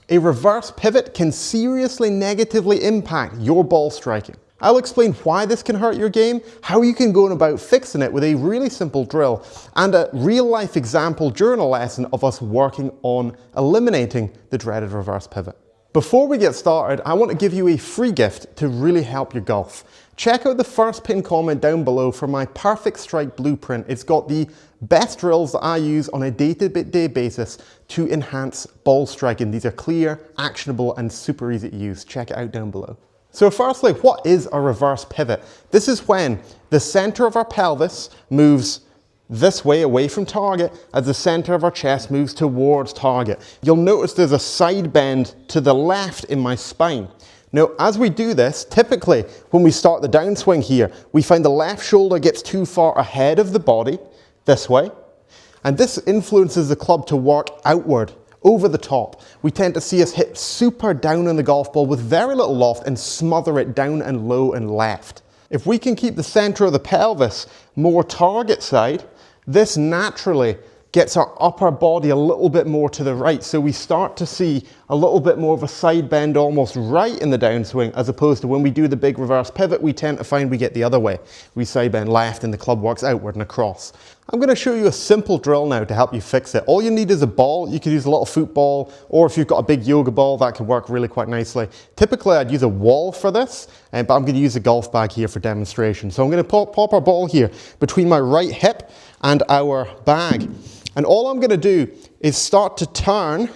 A reverse pivot can seriously negatively impact your ball striking. I'll explain why this can hurt your game, how you can go about fixing it with a really simple drill, and a real-life example journal lesson of us working on eliminating the dreaded reverse pivot. Before we get started, I want to give you a free gift to really help your golf. Check out the first pinned comment down below for my perfect strike blueprint. It's got the best drills that I use on a day-to-day basis to enhance ball striking. These are clear, actionable, and super easy to use. Check it out down below. So firstly, what is a reverse pivot? This is when the center of our pelvis moves this way away from target as the center of our chest moves towards target. You'll notice there's a side bend to the left in my spine. Now, as we do this, typically when we start the downswing here, we find the left shoulder gets too far ahead of the body, this way, and this influences the club to work outward, over the top. We tend to see us hit super down on the golf ball with very little loft and smother it down and low and left. If we can keep the center of the pelvis more target side, this naturally gets our upper body a little bit more to the right. So we start to see a little bit more of a side bend almost right in the downswing, as opposed to when we do the big reverse pivot, we tend to find we get the other way. We side bend left and the club works outward and across. I'm going to show you a simple drill now to help you fix it. All you need is a ball. You could use a little football, or if you've got a big yoga ball, that could work really quite nicely. Typically I'd use a wall for this, but I'm going to use a golf bag here for demonstration. So I'm going to pop our ball here between my right hip and our bag. And all I'm going to do is start to turn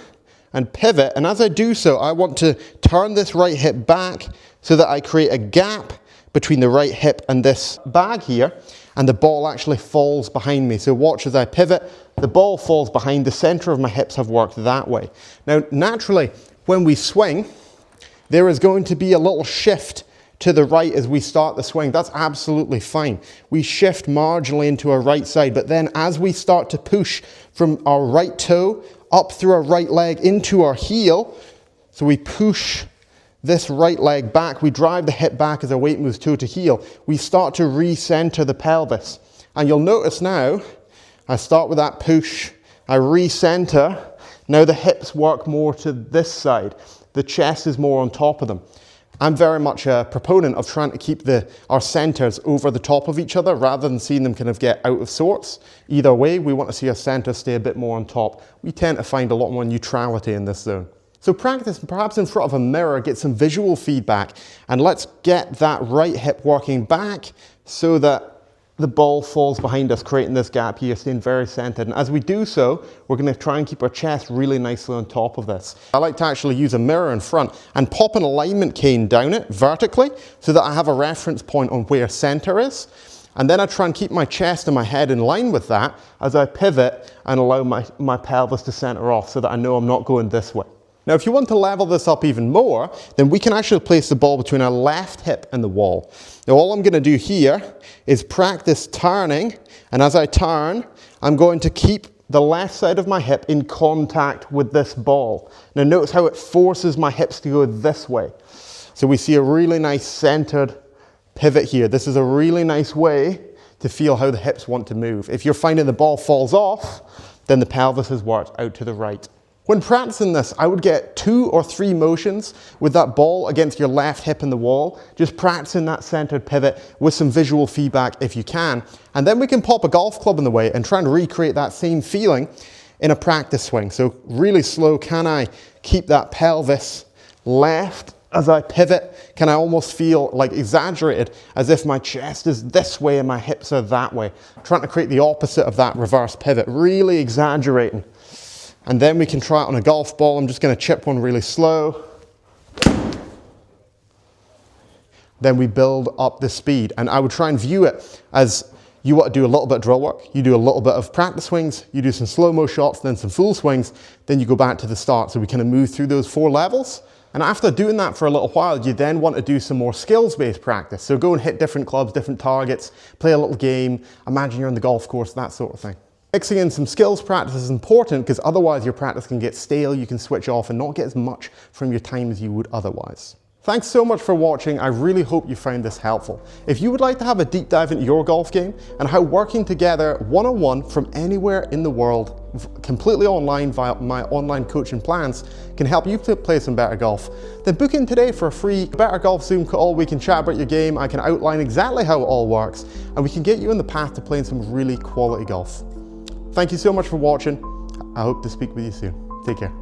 and pivot. And as I do so, I want to turn this right hip back so that I create a gap between the right hip and this bag here. And the ball actually falls behind me. So watch as I pivot, the ball falls behind, the center of my hips have worked that way. Now, naturally, when we swing, there is going to be a little shift to the right as we start the swing. That's absolutely fine. We shift marginally into our right side, but then as we start to push from our right toe up through our right leg into our heel, so we push this right leg back, we drive the hip back as our weight moves toe to heel, we start to recenter the pelvis. And you'll notice now, I start with that push, I recenter, now the hips work more to this side, the chest is more on top of them. I'm very much a proponent of trying to keep our centers over the top of each other rather than seeing them kind of get out of sorts. Either way, we want to see our center stay a bit more on top. We tend to find a lot more neutrality in this zone. So practice perhaps in front of a mirror, get some visual feedback, and let's get that right hip working back so that the ball falls behind us, creating this gap here, staying very centered. And as we do so, we're going to try and keep our chest really nicely on top of this. I like to actually use a mirror in front and pop an alignment cane down it vertically so that I have a reference point on where center is. And then I try and keep my chest and my head in line with that as I pivot and allow my pelvis to center off so that I know I'm not going this way. Now, if you want to level this up even more, then we can actually place the ball between our left hip and the wall. Now, all I'm going to do here is practice turning, and as I turn, I'm going to keep the left side of my hip in contact with this ball. Now, notice how it forces my hips to go this way. So we see a really nice centered pivot here. This is a really nice way to feel how the hips want to move. If you're finding the ball falls off, then the pelvis has worked out to the right. When practicing this, I would get 2 or 3 motions with that ball against your left hip in the wall, just practicing that centered pivot with some visual feedback if you can. And then we can pop a golf club in the way and try and recreate that same feeling in a practice swing. So really slow, can I keep that pelvis left as I pivot? Can I almost feel like exaggerated as if my chest is this way and my hips are that way? Trying to create the opposite of that reverse pivot, really exaggerating. And then we can try it on a golf ball. I'm just going to chip one really slow. Then we build up the speed. And I would try and view it as you want to do a little bit of drill work, you do a little bit of practice swings, you do some slow-mo shots, then some full swings, then you go back to the start. So we kind of move through those 4 levels. And after doing that for a little while, you then want to do some more skills-based practice. So go and hit different clubs, different targets, play a little game, imagine you're on the golf course, that sort of thing. Mixing in some skills practice is important because otherwise your practice can get stale, you can switch off and not get as much from your time as you would otherwise. Thanks so much for watching. I really hope you found this helpful. If you would like to have a deep dive into your golf game and how working together one-on-one from anywhere in the world completely online via my online coaching plans can help you play some better golf, then book in today for a free Better Golf Zoom call. We can chat about your game, I can outline exactly how it all works, and we can get you on the path to playing some really quality golf. Thank you so much for watching. I hope to speak with you soon. Take care.